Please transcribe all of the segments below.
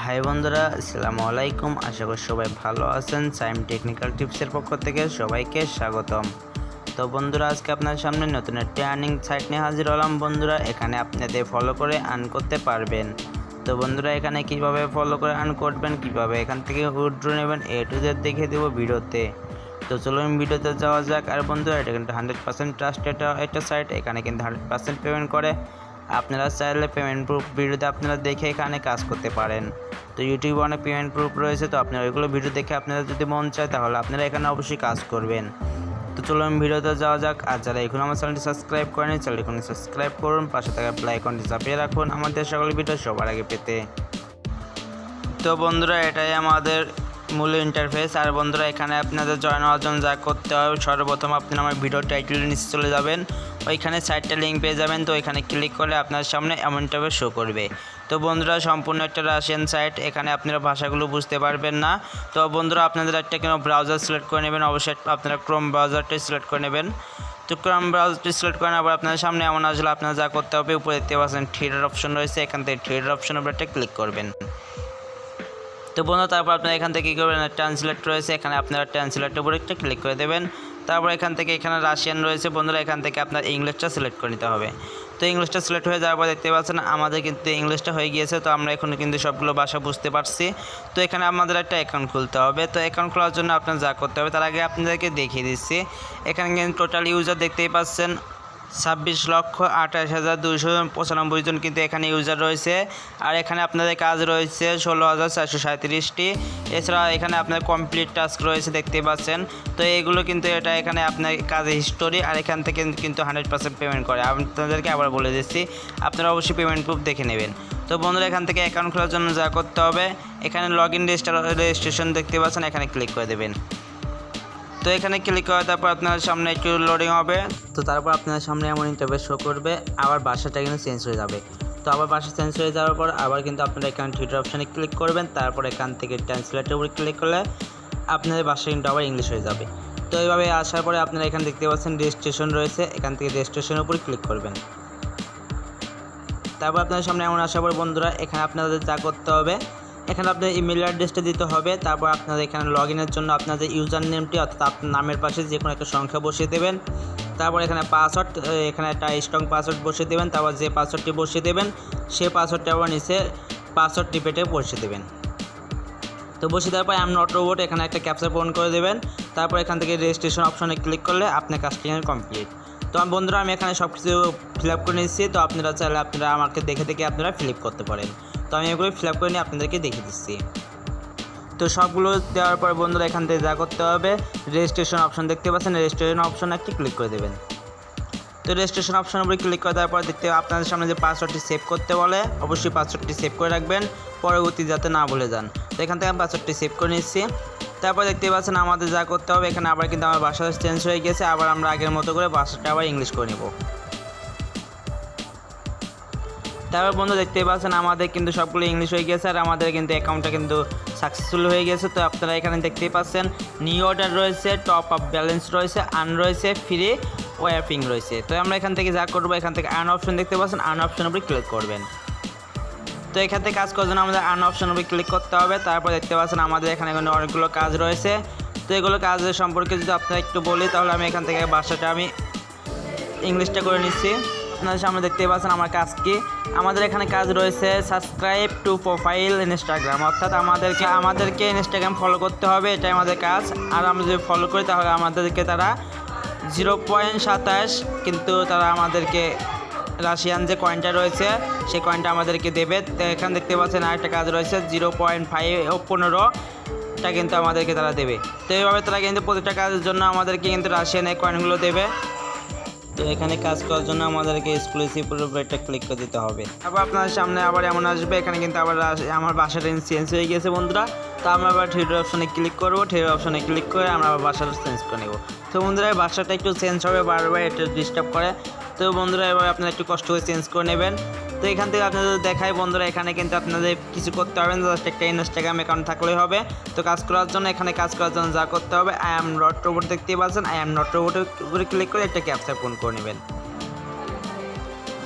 High বন্ধুরা, আসসালামু আলাইকুম। আশা করি সবাই ভালো আছেন। সাইম টেকনিক্যাল টিপসের পক্ষ থেকে সবাইকে স্বাগতম। তো বন্ধুরা, আজকে আপনার সামনে নতুন একটি আর্নিং সাইট নিয়ে হাজির হলাম। বন্ধুরা, এখানে আপনাদের ফলো করে আর্ন করতে পারবেন। তো বন্ধুরা, এখানে কিভাবে ফলো করে আর্ন করবেন, কিভাবে এখান থেকে উইথড্র নেবেন, এ টু জেড দেখিয়ে দেবো ভিডিওতে। তো চলুন ভিডিওতে যাওয়া যাক। আর বন্ধুরা, এটা কিন্তু 100% ট্রাস্টেড একটা সাইট। এখানে কিন্তু 100% পেমেন্ট করে। আপনারা চাইলে পেমেন্ট প্রুফ ভিডিওতে আপনারা দেখে এখানে কাজ করতে পারেন। তো ইউটিউবে অনেক পেমেন্ট প্রুফ রয়েছে, তো আপনারা ওইগুলো ভিডিও দেখে আপনারা যদি মন চায় তাহলে আপনারা এখানে অবশ্যই কাজ করবেন। তো চলুন ভিডিওতে যাওয়া যাক। আর যারা এখন আমার চ্যানেলটি সাবস্ক্রাইব করেনি, চ্যানেলটি এখন সাবস্ক্রাইব করুন, পাশে থাকা বেল আইকনটি চাপিয়ে রাখুন আমাদের সকল ভিডিও সবার আগে পেতে। তো বন্ধুরা, এটাই আমাদের মূল ইন্টারফেস। আর বন্ধুরা, এখানে আপনাদের জয়েন হওয়ার জন্য যা করতে হবে, সর্বপ্রথম আপনারা আমার ভিডিও টাইটেলের নিচে চলে যাবেন, ওইখানে সাইটটা লিঙ্ক পেয়ে যাবেন। তো ওইখানে ক্লিক করলে আপনার সামনে এমনভাবে শো করবে। তো বন্ধুরা, সম্পূর্ণ একটা রাশিয়ান সাইট, এখানে আপনারা ভাষাগুলো বুঝতে পারবেন না। তো বন্ধুরা, আপনাদের একটা কোনো ব্রাউজার সিলেক্ট করে নেবেন, অবশ্যই আপনারা ক্রোম ব্রাউজারটাই সিলেক্ট করে নেবেন। তো ক্রোম ব্রাউজারটি সিলেক্ট করার পর আপনার সামনে এমন আসলে আপনারা যা করতে হবে, উপরে দেখতে পাচ্ছেন থ্রেডের অপশন রয়েছে, এখান থেকে থ্রেডের অপশনের উপর একটা ক্লিক করবেন। তো বন্ধুরা, তারপর আপনারা এখান থেকে কী করবেন, ট্রান্সলেট রয়েছে, এখানে আপনারা ট্রান্সলেটের উপরে একটা ক্লিক করে দেবেন। তারপর এখান থেকে এখানে রাশিয়ান রয়েছে বন্ধুরা, এখান থেকে আপনার ইংলিশটা সিলেক্ট করে নিতে হবে। তো ইংলিশটা সিলেক্ট হয়ে যাওয়ার পর দেখতে পাচ্ছেন আমাদের কিন্তু ইংলিশটা হয়ে গিয়েছে। তো আমরা এখন কিন্তু সবগুলো ভাষা বুঝতে পারছি। তো এখানে আমাদের একটা অ্যাকাউন্ট খুলতে হবে। তো অ্যাকাউন্ট খোলার জন্য আপনার যা করতে হবে, তার আগে আপনাদেরকে দেখিয়ে দিচ্ছি। এখানে কিন্তু টোটাল ইউজার দেখতেই পাচ্ছেন 26,28,295 জন কিন্তু এখানে ইউজার রয়েছে। আর এখানে আপনাদের কাজ রয়েছে 16,437টি। এছাড়া এখানে আপনার কমপ্লিট টাস্ক রয়েছে দেখতেই পাচ্ছেন। তো এইগুলো কিন্তু এটা এখানে আপনার কাজের হিস্টোরি, আর এখান থেকে কিন্তু 100% পেমেন্ট করে। আপনাদেরকে আবার বলে দিচ্ছি, আপনারা অবশ্যই পেমেন্ট প্রুফ দেখে নেবেন। তো বন্ধুরা, এখান থেকে অ্যাকাউন্ট খোলার জন্য যা করতে হবে, এখানে লগ ইন রেজিস্ট্রেশন দেখতে পাচ্ছেন, এখানে ক্লিক করে দেবেন। তো এখানে ক্লিক করার তারপর আপনার সামনে একটু লোডিং হবে। তো তারপর আপনার সামনে এমন ইন্টারফেস শো করবে, আবার ভাষাটা কিন্তু চেঞ্জ হয়ে যাবে। তো আবার ভাষা চেঞ্জ হয়ে যাওয়ার পর আবার কিন্তু আপনারা এখানে থিয়েটার অপশানে ক্লিক করবেন। তারপর এখান থেকে ট্রান্সলেটের উপরে ক্লিক করলে আপনাদের ভাষা কিন্তু আবার ইংলিশ হয়ে যাবে। তো এইভাবে আসার পরে আপনারা এখানে দেখতে পাচ্ছেন রেজিস্ট্রেশন রয়েছে, এখান থেকে রেজিস্ট্রেশনের উপরে ক্লিক করবেন। তারপর আপনাদের সামনে এমন আসার পর বন্ধুরা, এখানে আপনাদের যা করতে হবে, এখানে আপনাদের ইমেল অ্যাড্রেসটা দিতে হবে। তারপর আপনাদের এখানে লগ ইনের জন্য আপনাদের ইউজার নেমটি অর্থাৎ আপনার নামের পাশে যে কোনো একটা সংখ্যা বসিয়ে দেবেন। তারপর এখানে পাসওয়ার্ড, এখানে একটা স্ট্রং পাসওয়ার্ড বসিয়ে দেবেন। তারপর যে পাসওয়ার্ডটি বসিয়ে দেবেন, সেই পাসওয়ার্ডটা আবার নিচে পাসওয়ার্ড রিপিটে বসিয়ে দেবেন। তো বসিয়ে দেওয়ার পর আই এম নট রোবট এখানে একটা ক্যাপচা পূরণ করে দেবেন। তারপর এখান থেকে রেজিস্ট্রেশন অপশনে ক্লিক করলে আপনার কাজটি কমপ্লিট। তো বন্ধুরা, আমি এখানে সব কিছু ফিল আপ করে নিচ্ছি। তো আপনারা চাইলে আপনারা আমাকে দেখে দেখে আপনারা ফিল আপ করতে পারেন। তো আমি এগুলো ফিল আপ করে নিয়ে আপনাদেরকে দেখিয়ে দিচ্ছি। তো সবগুলো দেওয়ার পর বন্ধুরা, এখান থেকে যা করতে হবে, রেজিস্ট্রেশন অপশন দেখতে পাচ্ছেন, রেজিস্ট্রেশন অপশনে একটি ক্লিক করে দেবেন। তো রেজিস্ট্রেশন অপশনের উপরে ক্লিক করে দেওয়ার পর দেখতে আপনাদের সামনে যে পাসওয়ার্ডটি সেভ করতে বলে, অবশ্যই পাসওয়ার্ডটি সেভ করে রাখবেন, পরবর্তী যাতে না ভুলে যান। তো এখান থেকে আমি পাসওয়ার্ডটি সেভ করে নিচ্ছি। তারপর দেখতে পাচ্ছেন আমাদের যা করতে হবে, এখানে আবার কিন্তু আমার ভাষা চেঞ্জ হয়ে গেছে। আবার আমরা আগের মতো করে ভাষাটা আবার ইংলিশ করে নেব। তারপর বন্ধু দেখতে পাচ্ছেন আমাদের কিন্তু সবগুলো ইংলিশ হয়ে গেছে, আর আমাদের কিন্তু অ্যাকাউন্টটা কিন্তু সাকসেসফুল হয়ে গেছে। তো আপনারা এখানে দেখতেই পাচ্ছেন নিউ অর্ডার রয়েছে, টপ আপ ব্যালেন্স রয়েছে, আর্ন রয়েছে, ফ্রি ওয়ারপিং রয়েছে। তো আমরা এখান থেকে যা করবো, এখান থেকে আর্ন অপশন দেখতে পাচ্ছেন, আর্ন অপশনের উপরে ক্লিক করবেন। তো এখান থেকে কাজ করার জন্য আমাদের আর্ন অপশনের উপরে ক্লিক করতে হবে। তারপর দেখতে পাচ্ছেন আমাদের এখানে অনেকগুলো কাজ রয়েছে। তো এগুলো কাজের সম্পর্কে যদি আপনারা একটু বলি, তাহলে আমি এখান থেকে ভাষাটা আমি ইংলিশটা করে নিচ্ছি। আপনাদের সামনে দেখতে পাচ্ছেন আমার কাজ কি। আমাদের এখানে কাজ রয়েছে সাবস্ক্রাইব টু প্রোফাইল ইনস্টাগ্রাম, অর্থাৎ আমাদেরকে ইনস্টাগ্রাম ফলো করতে হবে, এটাই আমাদের কাজ। আর আমরা যদি ফলো করি তাহলে আমাদেরকে তারা 0.27 কিন্তু তারা আমাদেরকে রাশিয়ান যে কয়েনটা রয়েছে সেই কয়েনটা আমাদেরকে দেবে। তো এখানে দেখতে পাচ্ছেন আরেকটা কাজ রয়েছে 0.15টা কিন্তু আমাদেরকে তারা দেবে। তো এইভাবে তারা কিন্তু প্রতিটা কাজের জন্য আমাদেরকে কিন্তু রাশিয়ান এই কয়েনগুলো দেবে। তো এখানে কাজ করার জন্য আমাদেরকে এক্সক্লুসিভ একটা ক্লিক করে দিতে হবে। আবার আপনার সামনে আবার এমন আসবে, এখানে কিন্তু আবার আমার বাসাটা চেঞ্জ হয়ে গেছে বন্ধুরা। তো আমরা আবার থিয়েটার অপশনে ক্লিক করবো, থিয়েটার অপশনে ক্লিক করে আমরা আবার বাসাটা চেঞ্জ করে নেব। তো বন্ধুরা, বাসাটা একটু চেঞ্জ হবে, বারবার এটা ডিস্টার্ব করে। তো বন্ধুরা, এবার আপনারা একটু কষ্ট করে চেঞ্জ করে নেবেন। তো এখান থেকে আপনাদের দেখায় বন্ধুরা, এখানে কিন্তু আপনাদের কিছু করতে হবে না, জাস্ট একটা ইনস্টাগ্রাম অ্যাকাউন্ট থাকলেই হবে। তো কাজ করার জন্য এখানে কাজ করার জন্য যা করতে হবে, আই এম নট রোবট দেখতে পাচ্ছেন, আই এম নট রোবটের উপরে ক্লিক করে একটা ক্যাপচা পূরণ করে নেবেন।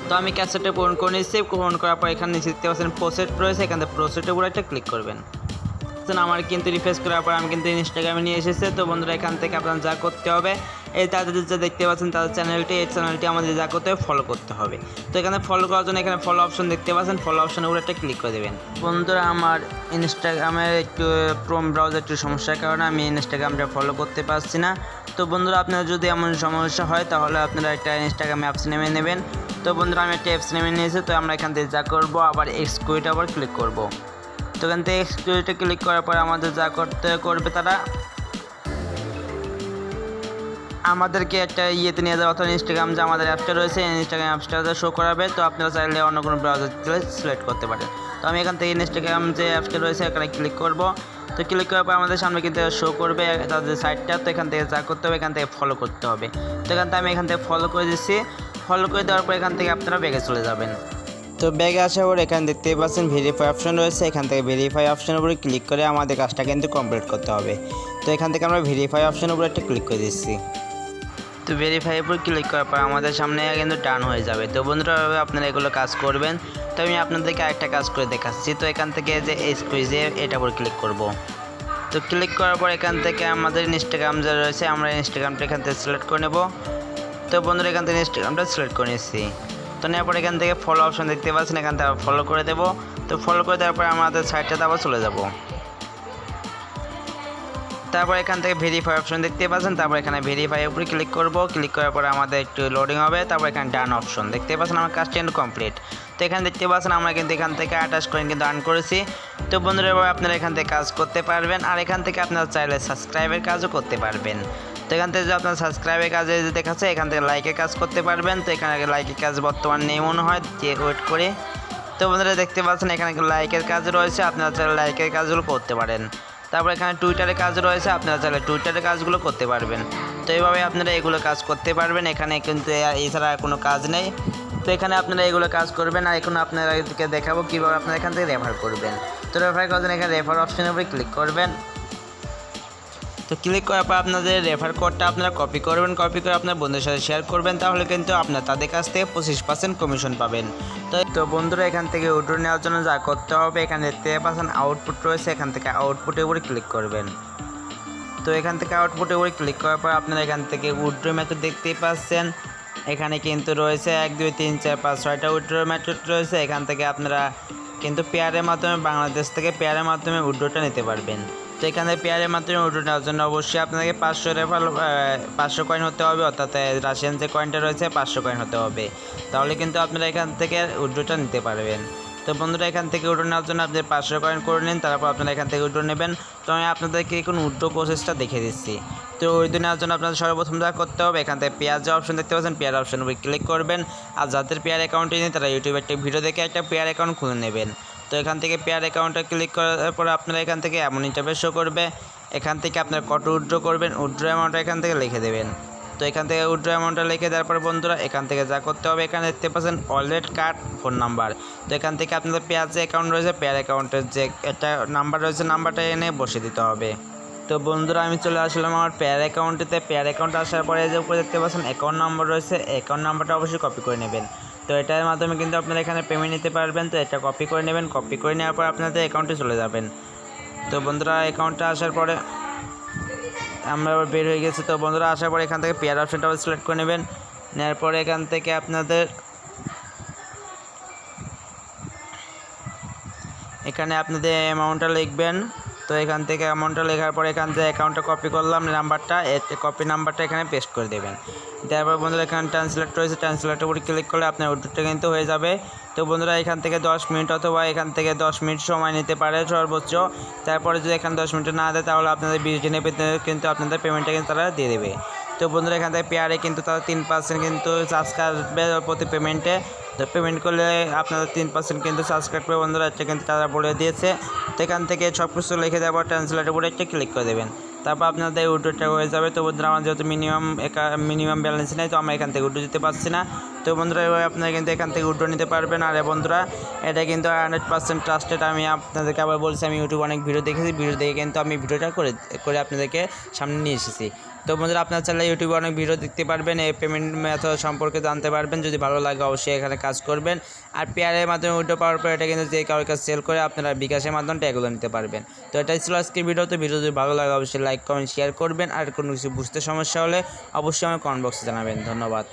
তো আমি ক্যাপচারটা পূরণ করে নিচ্ছি। পূরণ করার পর এখানে নিচে দেখতে পাচ্ছেন প্রসেস রয়েছে, এখান থেকে প্রসেসের উপর একটা ক্লিক করবেন। আমার কিন্তু রিফ্রেশ করার পর আমি কিন্তু ইনস্টাগ্রামে নিয়ে এসেছে। তো বন্ধুরা এখান থেকে আপনারা যা করতে হবে, এই তাদের যা দেখতে পাচ্ছেন তাদের চ্যানেলটি, এই চ্যানেলটি আমাদের যা করতে হবে ফলো করতে হবে। তো এখানে ফলো করার জন্য এখানে ফলো অপশন দেখতে পাচ্ছেন, ফলো অপশনের উপর একটা ক্লিক করে দেবেন। বন্ধুরা আমার ইনস্টাগ্রামের একটু ক্রোম ব্রাউজার একটু সমস্যার কারণে আমি ইনস্টাগ্রামটা ফলো করতে পারছি না। তো বন্ধুরা আপনারা যদি এমন সমস্যা হয় তাহলে আপনারা একটা ইনস্টাগ্রাম অ্যাপস নেমে নেবেন। তো বন্ধুরা আমি একটা অ্যাপস নেমে নিয়েছি। তো আমরা এখান থেকে যা করবো আবার এক্সকিউট আবার ক্লিক করব। তো এখান থেকে এক্সকিউটে ক্লিক করার পর আমাদের যা করবে তারা আমাদেরকে একটা ইয়েতে নিয়ে যাওয়া, অর্থাৎ ইনস্টাগ্রাম যে আমাদের অ্যাপসটা রয়েছে ইনস্টাগ্রাম অ্যাপসটা শো করাবে। তো আপনারা চাইলে অন্য কোনো ব্রাউজার সিলেক্ট করতে পারেন। তো আমি এখান থেকে ইনস্টাগ্রাম যে অ্যাপসটা রয়েছে এখানে ক্লিক করব। তো ক্লিক করার পর আমাদের সামনে কিন্তু শো করবে তাদের সাইটটা। তো এখান থেকে যা করতে হবে এখান থেকে ফলো করতে হবে। তো এখান থেকে আমি এখান থেকে ফলো করে দিচ্ছি। ফলো করে দেওয়ার পর এখান থেকে আপনারা ব্যাগে চলে যাবেন। তো ব্যাগে আসার পর এখানে দেখতেই পাচ্ছেন ভেরিফাই অপশন রয়েছে, এখান থেকে ভেরিফাই অপশনের উপরে ক্লিক করে আমাদের কাজটা কিন্তু কমপ্লিট করতে হবে। তো এখান থেকে আমরা ভেরিফাই অপশনের উপরে একটা ক্লিক করে দিচ্ছি। তো ভেরিফাই উপর ক্লিক করার পর আমাদের সামনে কিন্তু ডান হয়ে যাবে। তো বন্ধুরা আপনারা এগুলো কাজ করবেন। তো আমি আপনাদেরকে আরেকটা কাজ করে দেখাচ্ছি। তো এখান থেকে যে স্কুইজে এটা উপর ক্লিক করব। তো ক্লিক করার পর এখান থেকে আমাদের ইনস্টাগ্রাম যে রয়েছে আমরা ইনস্টাগ্রামটা এখান থেকে সিলেক্ট করে নেব। তো বন্ধুরা এখান থেকে ইনস্টাগ্রামটা সিলেক্ট করে নিচ্ছি। তো নেওয়ার পর এখান থেকে ফলো অপশন দেখতে পাচ্ছেন, এখান থেকে ফলো করে দেবো। তো ফলো করে দেওয়ার পরে আমাদের সাইটটাতে আবার চলে যাব। তারপর এখান থেকে ভেরিফাই অপশন দেখতে পাচ্ছেন, তারপর এখানে ভেরিফাই উপরে ক্লিক করব। ক্লিক করার পরে আমাদের একটু লোডিং হবে। তারপর এখানে ডান অপশন দেখতে পাচ্ছেন, আমার কাজটা কিন্তু কমপ্লিট। তো এখানে দেখতে পাচ্ছেন আমরা কিন্তু এখান থেকে 28 কয়েন কিন্তু আর্ন করেছি। তো বন্ধুরা এবার আপনারা এখান থেকে কাজ করতে পারবেন, আর এখান থেকে আপনারা চাইলে সাবস্ক্রাইবের কাজও করতে পারবেন। তো এখান থেকে যে আপনার সাবস্ক্রাইবের কাজে যে দেখাচ্ছে এখান থেকে লাইকের কাজ করতে পারবেন। তো এখানে লাইকের কাজ বর্তমান নেই মনে হয়, যে ওয়েট করে। তো বন্ধুরা দেখতে পাচ্ছেন এখানে লাইকের কাজ রয়েছে, আপনারা চাইলে লাইকের কাজগুলো করতে পারেন। তারপর এখানে টুইটারের কাজ রয়েছে, আপনারা চাইলে টুইটারের কাজগুলো করতে পারবেন। তো এইভাবে আপনারা এগুলো কাজ করতে পারবেন। এখানে কিন্তু এছাড়া কোনো কাজ নেই। তো এখানে আপনারা এগুলো কাজ করবেন, আর এখন আপনাদেরকে দেখাবো কীভাবে আপনারা এখান থেকে রেফার করবেন। তো রেফার করার জন্য এখানে রেফার অপশনের উপরে ক্লিক করবেন। তো ক্লিক করার পর আপনাদের রেফার কোডটা আপনারা কপি করবেন, কপি করে আপনার বন্ধুদের সাথে শেয়ার করবেন, তাহলে কিন্তু আপনার তাদের কাছ থেকে 25% কমিশন পাবেন। তো বন্ধুরা এখান থেকে উইথড্র নেওয়ার জন্য যা করতে হবে এখানে দেখতে পাচ্ছেন আউটপুট রয়েছে, এখান থেকে আউটপুটের উপরে ক্লিক করবেন। তো এখান থেকে আউটপুটের উপরে ক্লিক করার পর আপনারা এখান থেকে উইথড্র মেথড দেখতেই পাচ্ছেন, এখানে কিন্তু রয়েছে 1 2 3 4 5 6টা উইথড্র মেথড রয়েছে। এখান থেকে আপনারা কিন্তু পেয়ারের মাধ্যমে বাংলাদেশ থেকে পেয়ারের মাধ্যমে উইথড্রটা নিতে পারবেন। তো এখানে পেয়ারের মাধ্যমে উইথড্র নেওয়ার জন্য অবশ্যই আপনাকে 500 কয়েন হতে হবে, অর্থাৎ রাশিয়ান যে কয়েনটা রয়েছে 500 কয়েন হতে হবে, তাহলে কিন্তু আপনারা এখান থেকে উইথড্রটা নিতে পারবেন। তো বন্ধুরা এখান থেকে উইথড্র নেওয়ার জন্য আপনি 500 কয়েন করে নিন, তারপর আপনারা এখান থেকে উইথড্র নেবেন। তো আমি আপনাদেরকে এখন উইথড্র প্রসেসটা দেখে দিচ্ছি। তো উইথড্র নেওয়ার জন্য আপনাদের সর্বপ্রথম যা করতে হবে এখান থেকে পেয়ার যে অপশন দেখতে পাচ্ছেন পেয়ার অপশন উপরে ক্লিক করবেন। আর যাদের পেয়ার অ্যাকাউন্টে নেই তারা ইউটিউবে একটা ভিডিও দেখে একটা পেয়ার অ্যাকাউন্ট খুলে নেবেন। তো এখান থেকে পেয়ার অ্যাকাউন্টে ক্লিক করার পরে আপনারা এখান থেকে এমন ইন্টারফেস শো করবে, এখান থেকে আপনারা কত উইথড্র করবেন উইথড্র অ্যামাউন্টটা এখান থেকে লিখে দেবেন। তো এখান থেকে উইথড্র অ্যামাউন্টটা লিখে দেওয়ার পর বন্ধুরা এখান থেকে যা করতে হবে এখানে দেখতে পাচ্ছেন ওয়ালেট কার্ড ফোন নাম্বার। তো এখান থেকে আপনাদের পেয়ার যে অ্যাকাউন্ট রয়েছে পেয়ার অ্যাকাউন্টের যে একটা নাম্বার রয়েছে নাম্বারটা এনে বসিয়ে দিতে হবে। তো বন্ধুরা আমি চলে আসলাম আমার পেয়ার অ্যাকাউন্টেতে। পেয়ার অ্যাকাউন্টে আসার পরে যে উপরে দেখতে পাচ্ছেন অ্যাকাউন্ট নাম্বার রয়েছে, অ্যাকাউন্ট নাম্বারটা অবশ্যই কপি করে নেবেন। তো এটার মাধ্যমে কিন্তু আপনারা এখানে পেমেন্ট নিতে পারবেন। তো এটা কপি করে নেবেন, কপি করে নেওয়ার পর আপনাদের অ্যাকাউন্টে চলে যাবেন। তো বন্ধুরা অ্যাকাউন্টে আসার পরে আমরা আবার বের হয়ে গেছি। তো বন্ধুরা আসার পরে এখান থেকে পেয়ার অপশনটা সিলেক্ট করে নেবেন, নেওয়ার পরে এখান থেকে আপনাদের এখানে আপনাদের অ্যামাউন্টটা লিখবেন। তো এখান থেকে অ্যামাউন্টটা লেখার পরে এখান থেকে অ্যাকাউন্টটা কপি করলাম নাম্বারটা, কপি নাম্বারটা এখানে পেস্ট করে দেবেন। তারপর বন্ধুরা এখানে ট্রান্সলেট রয়েছে, ট্রান্সলেটের উপরে ক্লিক করলে আপনার উইথড্রটা কিন্তু হয়ে যাবে। তো বন্ধুরা এখান থেকে 10 মিনিট অথবা এখান থেকে 10 মিনিট সময় নিতে পারে সর্বোচ্চ। তারপরে যদি এখানে 10 মিনিট না দেয় তাহলে আপনাদের 20 দিনের ভিতরে কিন্তু আপনাদের পেমেন্টটা কিন্তু তারা দিয়ে দেবে। তো বন্ধুরা এখান থেকে পেয়ারে কিন্তু তারা 3% কিন্তু চার্জ কাটবে প্রতি পেমেন্টে। তো পেমেন্ট করলে আপনাদের 3% কিন্তু চার্জ কাটবে বন্ধুরা, এটা কিন্তু তারা বলে দিয়েছে। তো এখান থেকে সব কিছু লিখে দেওয়ার পর ট্রান্সলেটের উপরে একটা ক্লিক করে দেবেন, তারপর আপনাদের উইথড্রটা হয়ে যাবে। তো বন্ধুরা আমার যেহেতু মিনিমাম ব্যালেন্স নেই তো আমরা এখান থেকে উইথড্র দিতে পারছি না। তো বন্ধুরা এভাবে আপনারা কিন্তু এখান থেকে উইথড্র নিতে পারবেন। আর বন্ধুরা এটা কিন্তু 100% ট্রাস্টেড। আমি আপনাদেরকে আবার বলছি আমি ইউটিউবে অনেক ভিডিও দেখেছি, ভিডিও দেখে কিন্তু আমি ভিডিওটা করে আপনাদেরকে সামনে নিয়ে এসেছি। তো বন্ধুরা আপনার চাইলে ইউটিউবে অনেক ভিডিও দেখতে পারবেন, এই পেমেন্ট মেথড সম্পর্কে জানতে পারবেন। যদি ভালো লাগে অবশ্যই এখানে কাজ করবেন। আর পেয়ারের মাধ্যমে উইথড্র পাওয়ার পর এটা কিন্তু যে কারোর কাছে সেল করে আপনারা বিকাশের মাধ্যমে টাকাগুলো নিতে পারবেন। তো এটাই ছিল আজকের ভিডিও। তো ভিডিও যদি ভালো লাগে অবশ্যই লাইক কমেন্ট শেয়ার করবেন। আর কোনো কিছু বুঝতে সমস্যা হলে অবশ্যই আমার কমেন্ট বক্সে জানাবেন। ধন্যবাদ।